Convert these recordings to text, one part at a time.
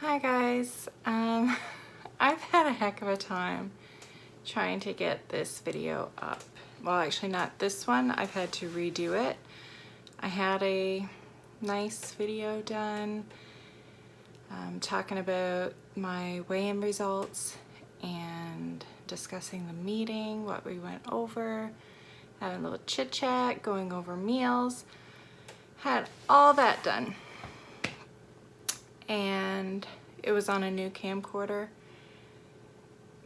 Hi guys, I've had a heck of a time trying to get this video up. Well, actually not this one, I've had to redo it. I had a nice video done talking about my weigh-in results and discussing the meeting, what we went over, having a little chit chat, going over meals, had all that done. And it was on a new camcorder.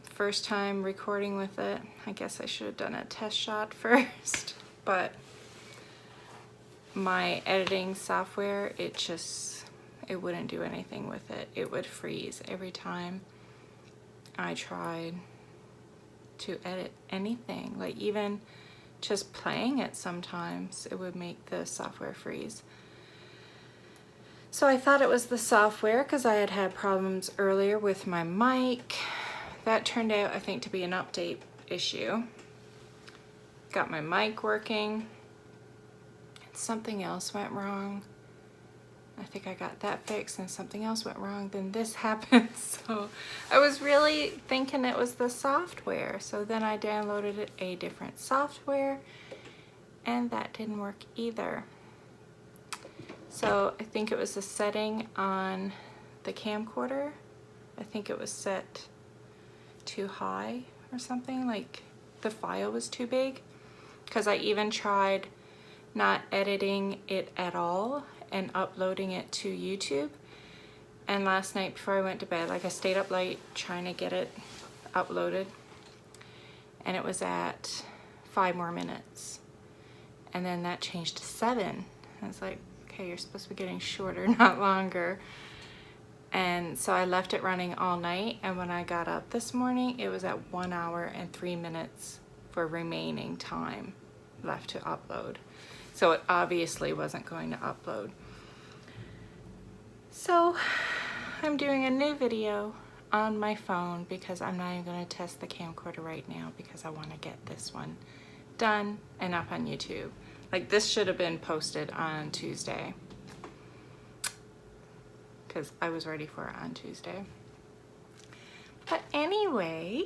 First time recording with it. I guess I should have done a test shot first, but my editing software, it wouldn't do anything with it. It would freeze every time I tried to edit anything. Like even just playing it sometimes, it would make the software freeze. So I thought it was the software because I had had problems earlier with my mic. That turned out, I think, to be an update issue. Got my mic working. Something else went wrong. I think I got that fixed and something else went wrong. Then this happened. So I was really thinking it was the software. So then I downloaded a different software and that didn't work either. So I think it was the setting on the camcorder. I think it was set too high or something, like the file was too big. Because I even tried not editing it at all and uploading it to YouTube. And last night before I went to bed, like I stayed up late trying to get it uploaded. And it was at 5 more minutes. And then that changed to 7. I was like, okay, you're supposed to be getting shorter, not longer. And so I left it running all night, and when I got up this morning, it was at 1 hour and 3 minutes for remaining time left to upload. So it obviously wasn't going to upload. So I'm doing a new video on my phone because I'm not even going to test the camcorder right now because I want to get this one done and up on YouTube. Like this should have been posted on Tuesday because I was ready for it on Tuesday. But anyway,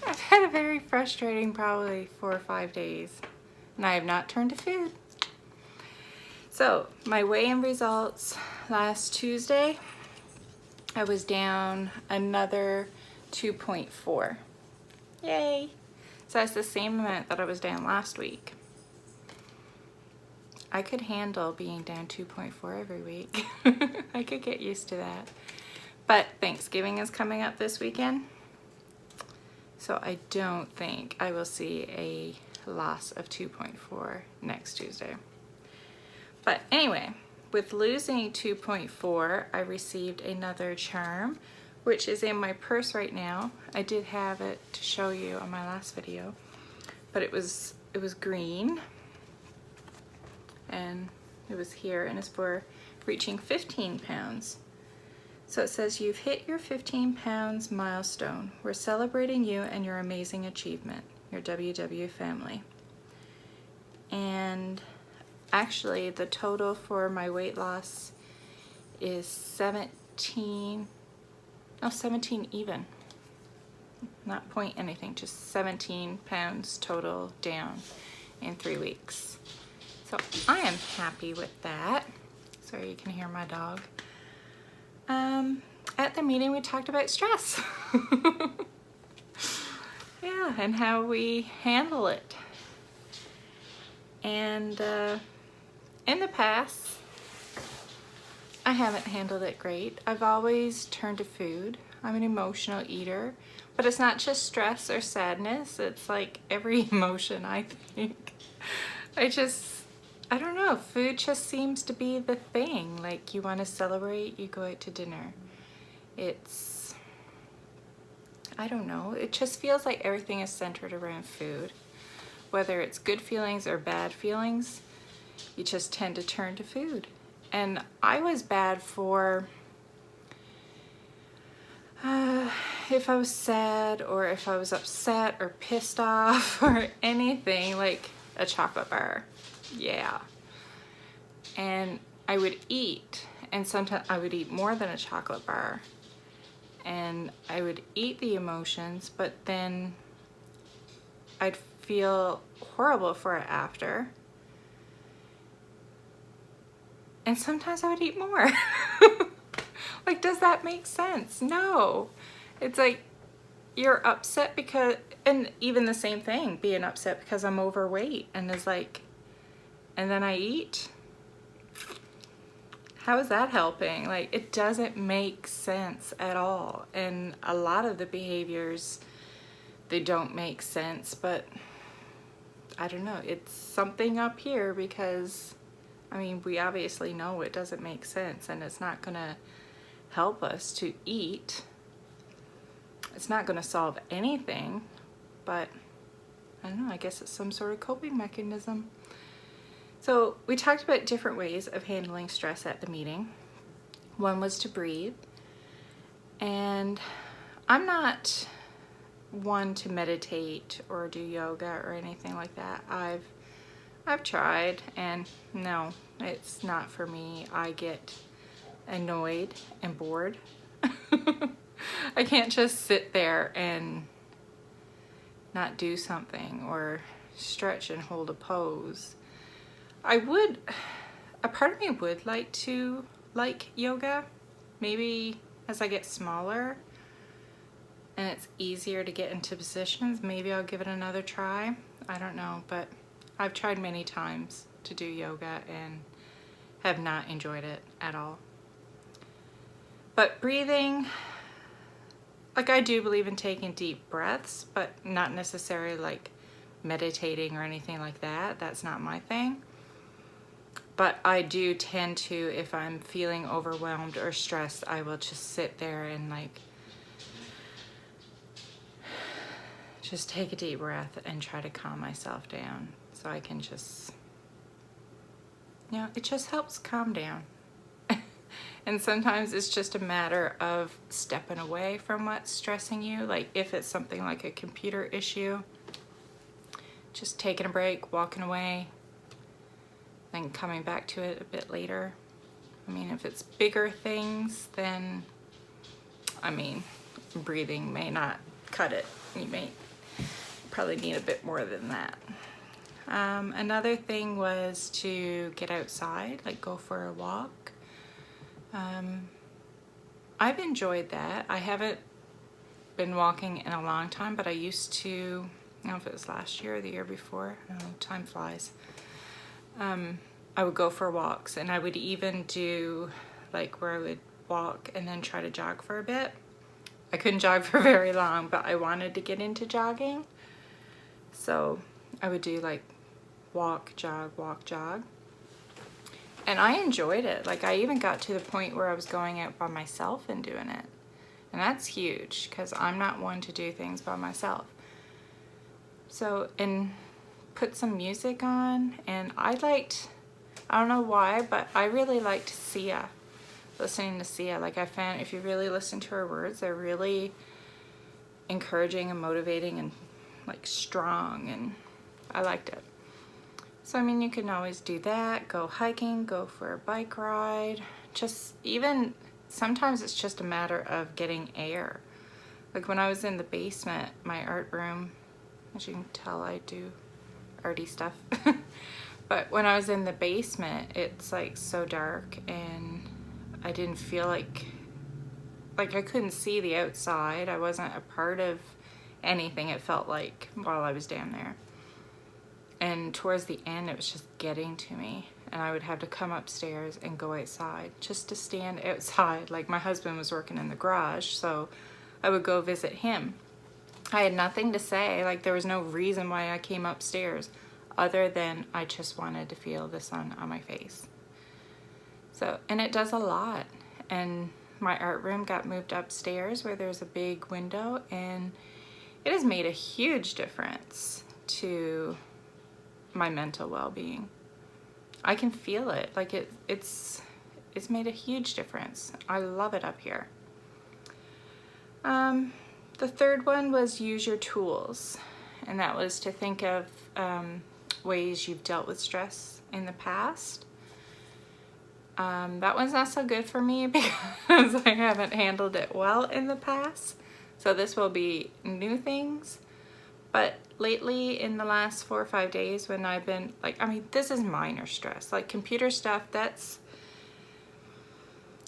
I've had a very frustrating probably 4 or 5 days and I have not turned to food. So my weigh-in results last Tuesday, I was down another 2.4. Yay! So that's the same amount that I was down last week. I could handle being down 2.4 every week. I could get used to that. But Thanksgiving is coming up this weekend. So I don't think I will see a loss of 2.4 next Tuesday. But anyway, with losing 2.4, I received another charm, which is in my purse right now. I did have it to show you on my last video, but it was green. And it was here, and it's for reaching 15 pounds. So it says, you've hit your 15 pounds milestone. We're celebrating you and your amazing achievement, your WW family. And actually the total for my weight loss is 17 even. Not point anything, just 17 pounds total down in 3 weeks. So I am happy with that. Sorry, you can hear my dog. At the meeting we talked about stress. Yeah, and how we handle it. And in the past, I haven't handled it great. I've always turned to food. I'm an emotional eater, but it's not just stress or sadness. It's like every emotion, I think. I don't know, food just seems to be the thing. Like you want to celebrate, you go out to dinner. I don't know, it just feels like everything is centered around food. Whether it's good feelings or bad feelings, you just tend to turn to food. And I was bad for if I was sad or if I was upset or pissed off or anything, like a chocolate bar. Yeah. And I would eat and sometimes I would eat more than a chocolate bar, and I would eat the emotions, but then I'd feel horrible for it after. And sometimes I would eat more. Like, does that make sense? No. It's like, you're upset because, and even the same thing, being upset because I'm overweight, and it's like, and then I eat. How is that helping? Like, it doesn't make sense at all. And a lot of the behaviors, they don't make sense, but I don't know. It's something up here because, I mean, we obviously know it doesn't make sense, and it's not gonna help us to eat. It's not gonna solve anything, but I don't know, I guess it's some sort of coping mechanism. So we talked about different ways of handling stress at the meeting. One was to breathe. And I'm not one to meditate or do yoga or anything like that. I've tried, and no, it's not for me. I get annoyed and bored. I can't just sit there and not do something or stretch and hold a pose. A part of me would like to like yoga, maybe as I get smaller and it's easier to get into positions, maybe I'll give it another try. I don't know, but I've tried many times to do yoga and have not enjoyed it at all. But breathing, like, I do believe in taking deep breaths, but not necessarily like meditating or anything like that. That's not my thing. But I do tend to, if I'm feeling overwhelmed or stressed, I will just sit there and like just take a deep breath and try to calm myself down so I can just, you know, it just helps calm down. And sometimes it's just a matter of stepping away from what's stressing you. Like, if it's something like a computer issue, just taking a break, walking away, then coming back to it a bit later. I mean, if it's bigger things, then, I mean, breathing may not cut it. You may probably need a bit more than that. Another thing was to get outside, like go for a walk. I've enjoyed that. I haven't been walking in a long time, but I used to, I don't know if it was last year or the year before. I don't know, time flies. I would go for walks, and I would even do like where I would walk and then try to jog for a bit. I couldn't jog for very long, but I wanted to get into jogging. So I would do like walk, jog, walk, jog. And I enjoyed it. Like, I even got to the point where I was going out by myself and doing it. And that's huge, because I'm not one to do things by myself. So, and put some music on, and I don't know why, but I really liked Sia, listening to Sia. Like, I found if you really listen to her words, they're really encouraging and motivating and like strong, and I liked it. So, I mean, you can always do that, go hiking, go for a bike ride, just even, sometimes it's just a matter of getting air. Like when I was in the basement, my art room, as you can tell, I do arty stuff. But when I was in the basement, it's like so dark, and I didn't feel like I couldn't see the outside. I wasn't a part of anything, it felt like, while I was down there. And towards the end, it was just getting to me, and I would have to come upstairs and go outside just to stand outside. Like, my husband was working in the garage, so I would go visit him. I had nothing to say. Like, there was no reason why I came upstairs other than I just wanted to feel the sun on my face. So, and it does a lot. And my art room got moved upstairs where there's a big window, and it has made a huge difference to my mental well-being. I can feel it. Like, it's made a huge difference. I love it up here. The third one was use your tools, and that was to think of ways you've dealt with stress in the past. That one's not so good for me because I haven't handled it well in the past. So this will be new things. But lately, in the last 4 or 5 days, when I've been like, I mean, this is minor stress. Like computer stuff,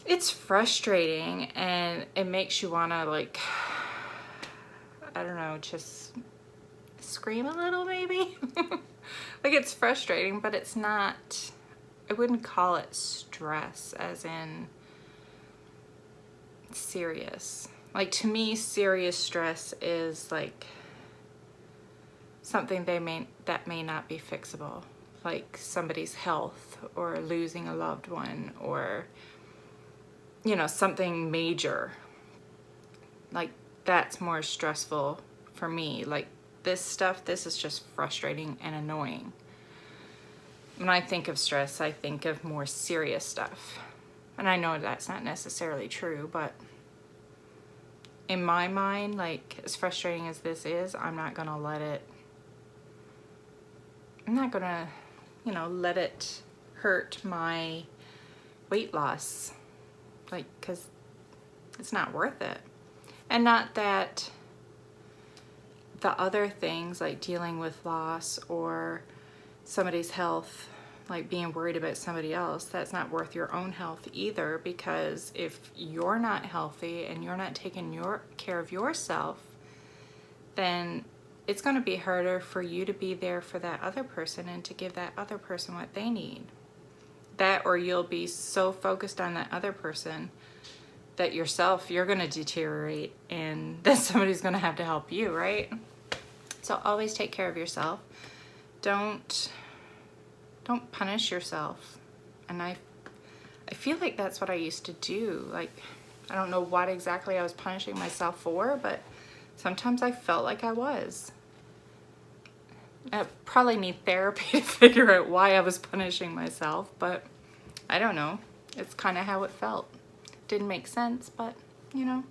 it's frustrating, and it makes you want to, like, I don't know, just scream a little maybe. Like, it's frustrating, but it's not, I wouldn't call it stress as in serious. Like, to me, serious stress is like something that may not be fixable, like somebody's health or losing a loved one, or, you know, something major. Like, that's more stressful for me. Like, this stuff, this is just frustrating and annoying. When I think of stress, I think of more serious stuff. And I know that's not necessarily true, but in my mind, like, as frustrating as this is, I'm not gonna, you know, let it hurt my weight loss. Like, because it's not worth it. And not that the other things, like dealing with loss or somebody's health, like being worried about somebody else, that's not worth your own health either, because if you're not healthy and you're not taking care of yourself, then it's going to be harder for you to be there for that other person and to give that other person what they need. That, or you'll be so focused on that other person that yourself, you're going to deteriorate, and then somebody's going to have to help you, right? So always take care of yourself. Don't punish yourself. And I feel like that's what I used to do. Like, I don't know what exactly I was punishing myself for, but sometimes I felt like I was. I probably need therapy to figure out why I was punishing myself, but I don't know. It's kind of how it felt. Didn't make sense, but you know.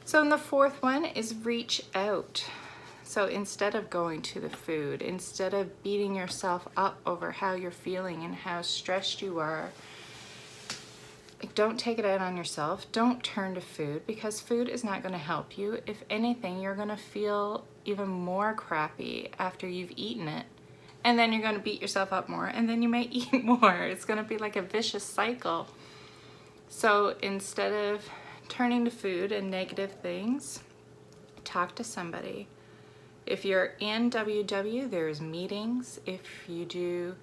So the fourth one is reach out. So instead of going to the food, instead of beating yourself up over how you're feeling and how stressed you are, like, don't take it out on yourself. Don't turn to food, because food is not going to help you. If anything, you're going to feel even more crappy after you've eaten it. And then you're going to beat yourself up more, and then you may eat more. It's going to be like a vicious cycle. So instead of turning to food and negative things, talk to somebody. If you're in WW, there's meetings. If you do,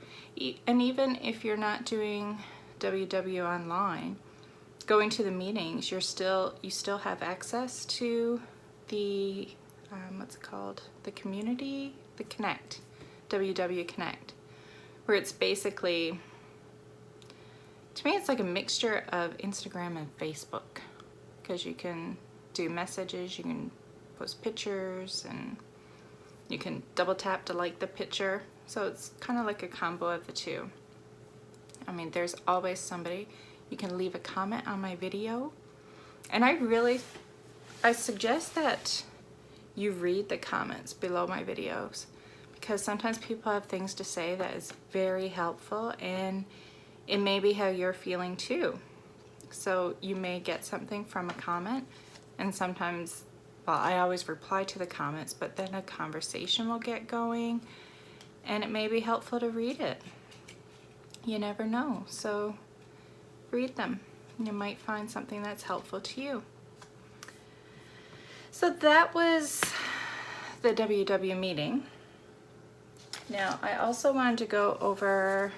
and even if you're not doing WW online, going to the meetings, you still have access to the what's it called? The community, the Connect, WW Connect, where it's basically, to me, it's like a mixture of Instagram and Facebook, because you can do messages, you can post pictures, and you can double tap to like the picture. So it's kind of like a combo of the two. I mean, there's always somebody. You can leave a comment on my video. And I suggest that you read the comments below my videos, because sometimes people have things to say that is very helpful, and it may be how you're feeling too. So you may get something from a comment, and sometimes, well, I always reply to the comments, but then a conversation will get going, and it may be helpful to read it. You never know. So read them. You might find something that's helpful to you. So that was the WW meeting. Now, I also wanted to go over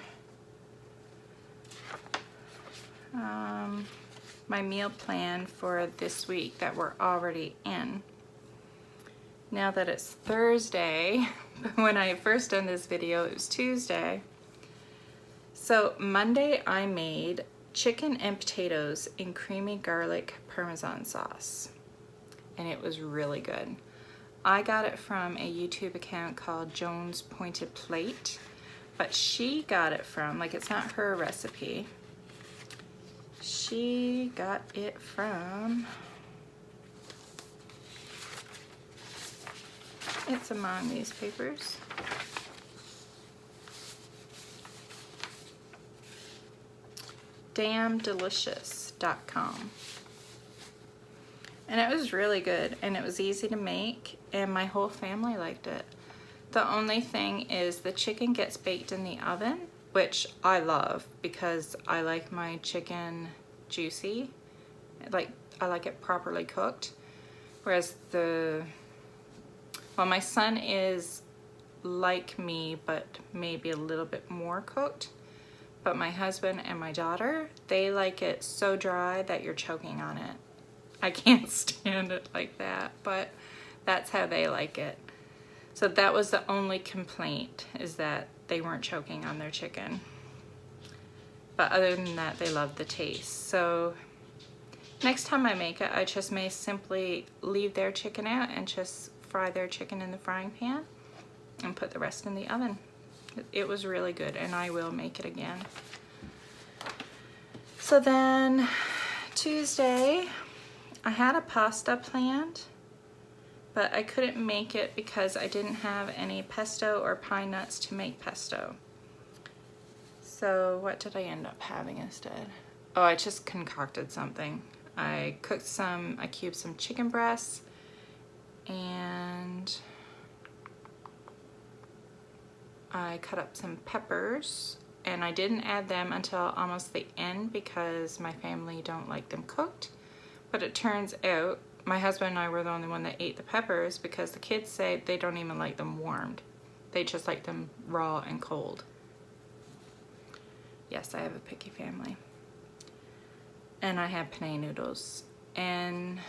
my meal plan for this week that we're already in. Now that it's Thursday, when I first done this video, it was Tuesday. So Monday I made chicken and potatoes in creamy garlic Parmesan sauce, and it was really good. I got it from a YouTube account called Joan's Pointed Plate, but she got it from, like, it's not her recipe. She got it from, it's among these papers. damndelicious.com. And it was really good, and it was easy to make, and my whole family liked it. The only thing is the chicken gets baked in the oven, which I love because I like my chicken juicy. I like it properly cooked. Whereas well, my son is like me, but maybe a little bit more cooked. But my husband and my daughter, they like it so dry that you're choking on it. I can't stand it like that, but that's how they like it. So that was the only complaint, is that they weren't choking on their chicken. But other than that, they love the taste. So next time I make it, I just may simply leave their chicken out and just fry their chicken in the frying pan and put the rest in the oven. It was really good, and I will make it again. So then Tuesday, I had a pasta planned, but I couldn't make it because I didn't have any pesto or pine nuts to make pesto. So what did I end up having instead? Oh, I just concocted something. I cubed some chicken breasts, and I cut up some peppers, and I didn't add them until almost the end because my family don't like them cooked. But it turns out my husband and I were the only one that ate the peppers because the kids say they don't even like them warmed. They just like them raw and cold. Yes, I have a picky family. And I had penne noodles. And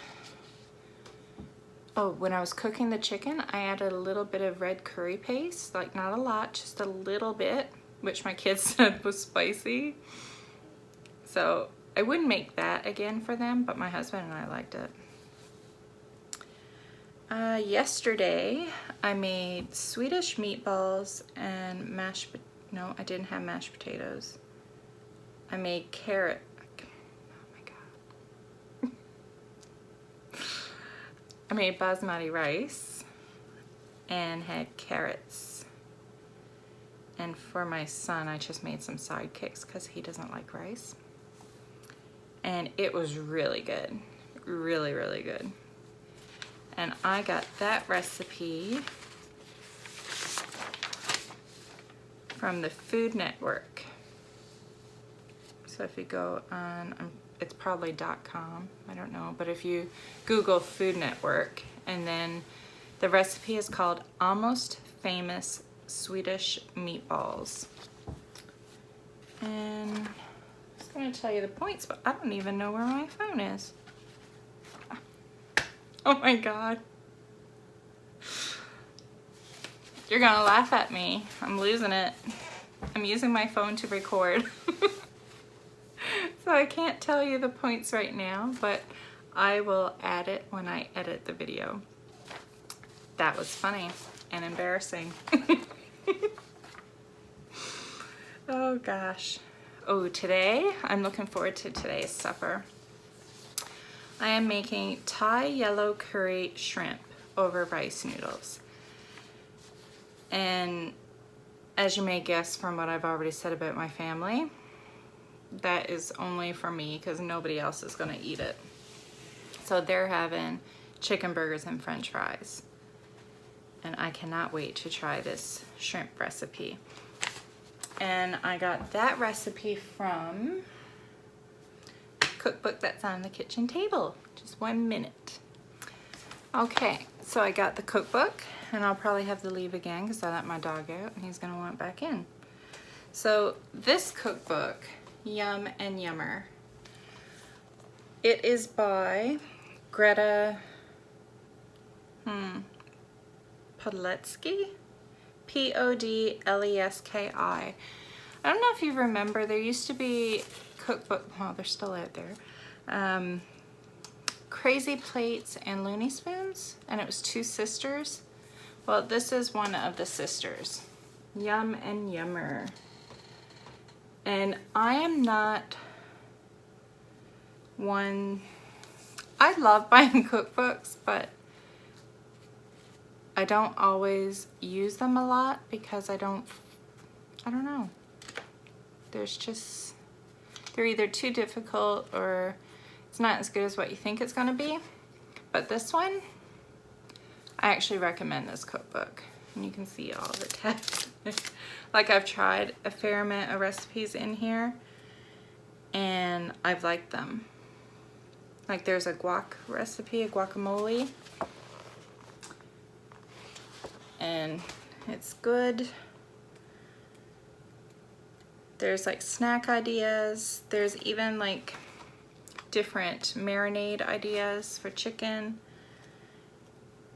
oh, when I was cooking the chicken, I added a little bit of red curry paste, like not a lot, just a little bit, which my kids said was spicy. So I wouldn't make that again for them, but my husband and I liked it. Yesterday, I made Swedish meatballs and no, I didn't have mashed potatoes. I made carrot. Oh my God. I made basmati rice and had carrots. And for my son, I just made some sidekicks because he doesn't like rice. And it was really good. Really, really good. And I got that recipe from the Food Network. So if you go on, it's probably .com, I don't know, but if you Google Food Network, and then the recipe is called Almost Famous Swedish Meatballs. And I was going to tell you the points, but I don't even know where my phone is. Oh my God. You're gonna laugh at me. I'm losing it. I'm using my phone to record. So I can't tell you the points right now, but I will add it when I edit the video. That was funny and embarrassing. Oh gosh. Oh, today, I'm looking forward to today's supper. I am making Thai yellow curry shrimp over rice noodles. And as you may guess from what I've already said about my family, that is only for me because nobody else is going to eat it. So they're having chicken burgers and french fries. And I cannot wait to try this shrimp recipe. And I got that recipe from cookbook that's on the kitchen table. Just 1 minute. Okay, so I got the cookbook, and I'll probably have to leave again because I let my dog out and he's gonna want back in. So this cookbook, Yum and Yummer, it is by Greta Podleski, Podleski. I don't know if you remember, there used to be cookbook, well, they're still out there, Crazy Plates and Looney Spoons, and it was 2 sisters. Well, this is one of the sisters, Yum and Yummer. And I am not one, I love buying cookbooks, but I don't always use them a lot because I don't know. There's just, They're either too difficult or it's not as good as what you think it's gonna be. But this one, I actually recommend this cookbook. And you can see all the text. Like, I've tried a fair amount of recipes in here and I've liked them. Like, there's a guac recipe, a guacamole, and it's good. There's like snack ideas. There's even like different marinade ideas for chicken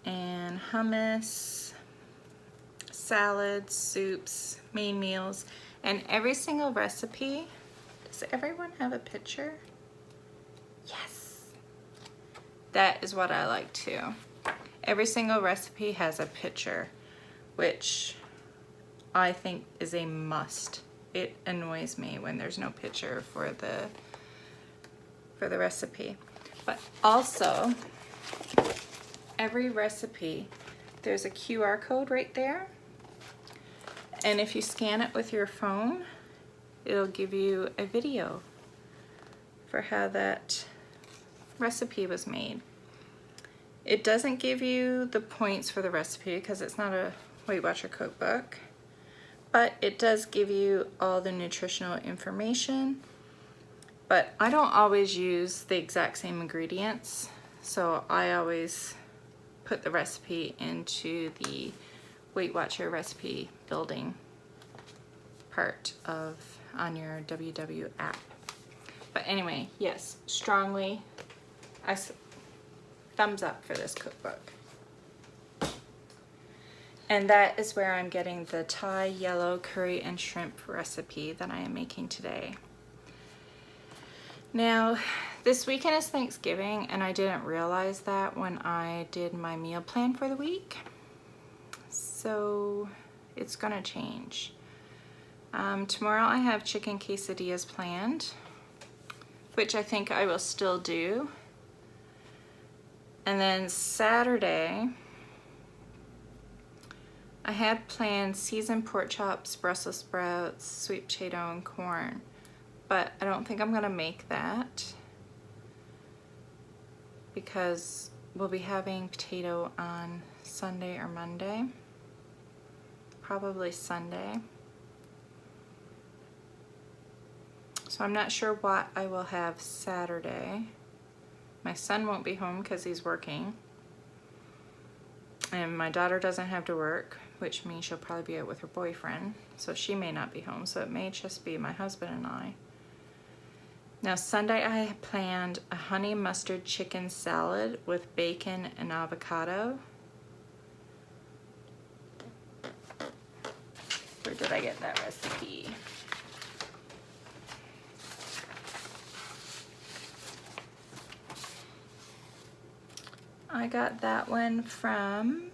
and hummus, salads, soups, main meals, and every single recipe. Does everyone have a picture? Yes. That is what I like too. Every single recipe has a picture, which I think is a must. It annoys me when there's no picture for the recipe. But also, every recipe, there's a QR code right there. And if you scan it with your phone, it'll give you a video for how that recipe was made. It doesn't give you the points for the recipe because it's not a Weight Watcher cookbook, but it does give you all the nutritional information. But I don't always use the exact same ingredients, so I always put the recipe into the Weight Watcher recipe building part on your WW app. But anyway, yes, strongly, thumbs up for this cookbook. And that is where I'm getting the Thai yellow curry and shrimp recipe that I am making today. Now, this weekend is Thanksgiving, and I didn't realize that when I did my meal plan for the week. So it's gonna change. Tomorrow I have chicken quesadillas planned, which I think I will still do. And then Saturday, I had planned seasoned pork chops, Brussels sprouts, sweet potato, and corn, but I don't think I'm gonna make that because we'll be having potato on Sunday or Monday, probably Sunday. So I'm not sure what I will have Saturday. My son won't be home because he's working. And my daughter doesn't have to work, which means she'll probably be out with her boyfriend. So she may not be home. So it may just be my husband and I. Now Sunday I have planned a honey mustard chicken salad with bacon and avocado. Where did I get that recipe? I got that one from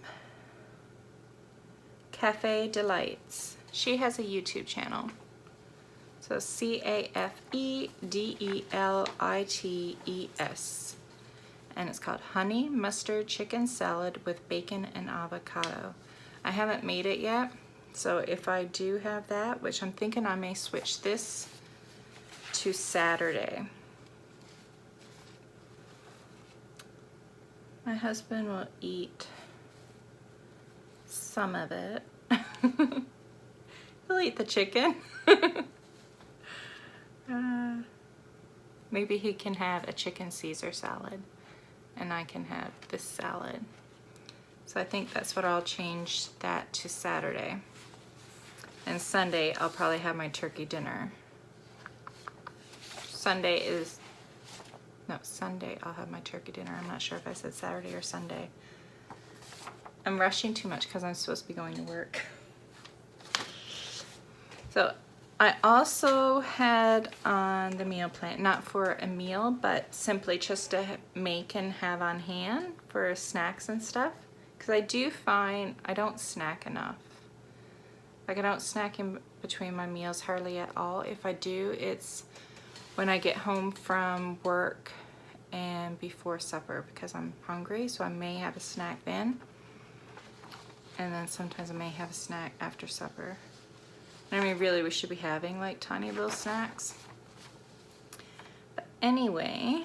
Cafe Delights. She has a YouTube channel. So CAFEDELITES. And it's called Honey Mustard Chicken Salad with Bacon and Avocado. I haven't made it yet, so if I do have that, which I'm thinking I may switch this to Saturday. My husband will eat some of it. He'll eat the chicken. Maybe he can have a chicken Caesar salad and I can have this salad. So I think that's what I'll change that to Saturday. And Sunday I'll probably have my turkey dinner. Sunday I'll have my turkey dinner. I'm not sure if I said Saturday or Sunday. I'm rushing too much because I'm supposed to be going to work. So I also had on the meal plan, not for a meal, but simply just to make and have on hand for snacks and stuff. Because I do find I don't snack enough. Like, I don't snack in between my meals hardly at all. If I do, it's when I get home from work and before supper because I'm hungry, so I may have a snack then. And then sometimes I may have a snack after supper. I mean, really, we should be having like tiny little snacks. Anyway,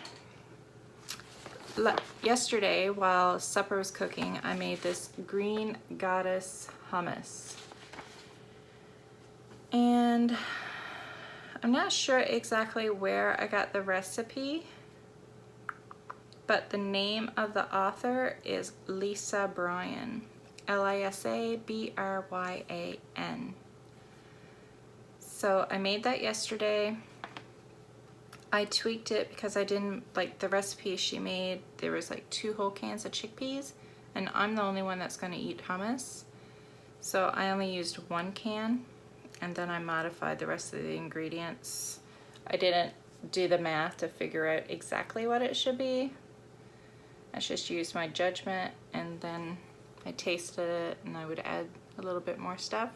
yesterday while supper was cooking, I made this green goddess hummus. And I'm not sure exactly where I got the recipe, but the name of the author is Lisa Bryan, Lisabryan. So I made that yesterday. I tweaked it because I didn't like the recipe she made. There was like 2 whole cans of chickpeas, and I'm the only one that's going to eat hummus. So I only used 1 can, and then I modified the rest of the ingredients. I didn't do the math to figure out exactly what it should be. I just used my judgment, and then I tasted it, and I would add a little bit more stuff.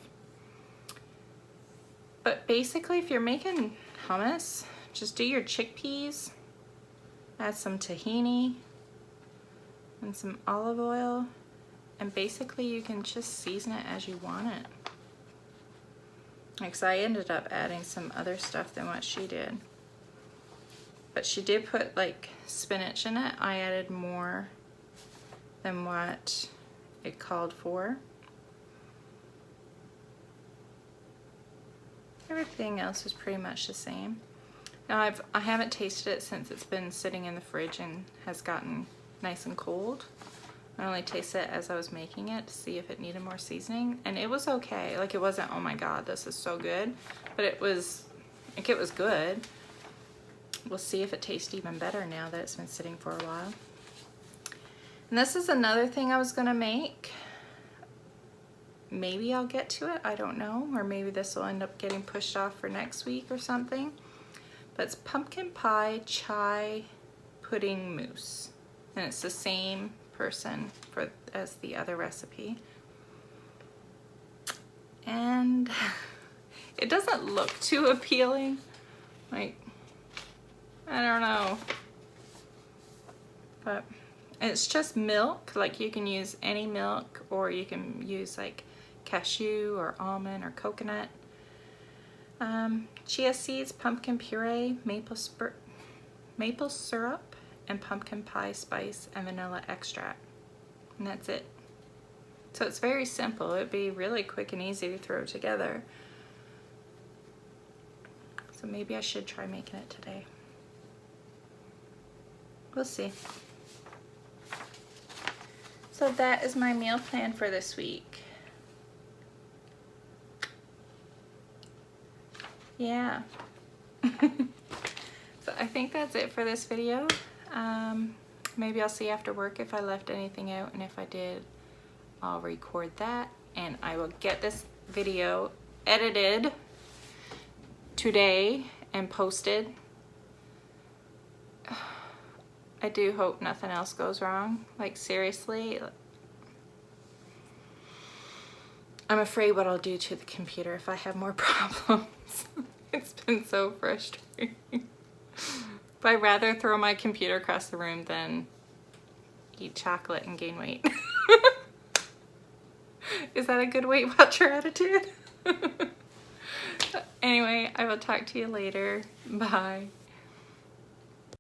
But basically, if you're making hummus, just do your chickpeas, add some tahini and some olive oil, and basically you can just season it as you want it. Like, so I ended up adding some other stuff than what she did. But she did put like spinach in it. I added more than what it called for. Everything else is pretty much the same. Now I haven't tasted it since it's been sitting in the fridge and has gotten nice and cold. I only tasted it as I was making it to see if it needed more seasoning, and it was okay. Like, it wasn't, oh my god, this is so good, but it was, like, it was good. We'll see if it tastes even better now that it's been sitting for a while. And this is another thing I was gonna make. Maybe I'll get to it, I don't know, or maybe this will end up getting pushed off for next week or something. But it's pumpkin pie chai pudding mousse, and it's the same person as the other recipe. And it doesn't look too appealing. Like, I don't know. But it's just milk. Like, you can use any milk, or you can use like cashew or almond or coconut. Chia seeds, pumpkin puree, maple syrup, and pumpkin pie spice and vanilla extract. And that's it. So it's very simple. It'd be really quick and easy to throw together. So maybe I should try making it today. We'll see. So that is my meal plan for this week. Yeah. So I think that's it for this video. Maybe I'll see after work if I left anything out, and if I did, I'll record that, and I will get this video edited today and posted. I do hope nothing else goes wrong. Like, seriously, I'm afraid what I'll do to the computer if I have more problems. It's been so frustrating. But I'd rather throw my computer across the room than eat chocolate and gain weight. Is that a good Weight Watcher attitude? Anyway, I will talk to you later. Bye.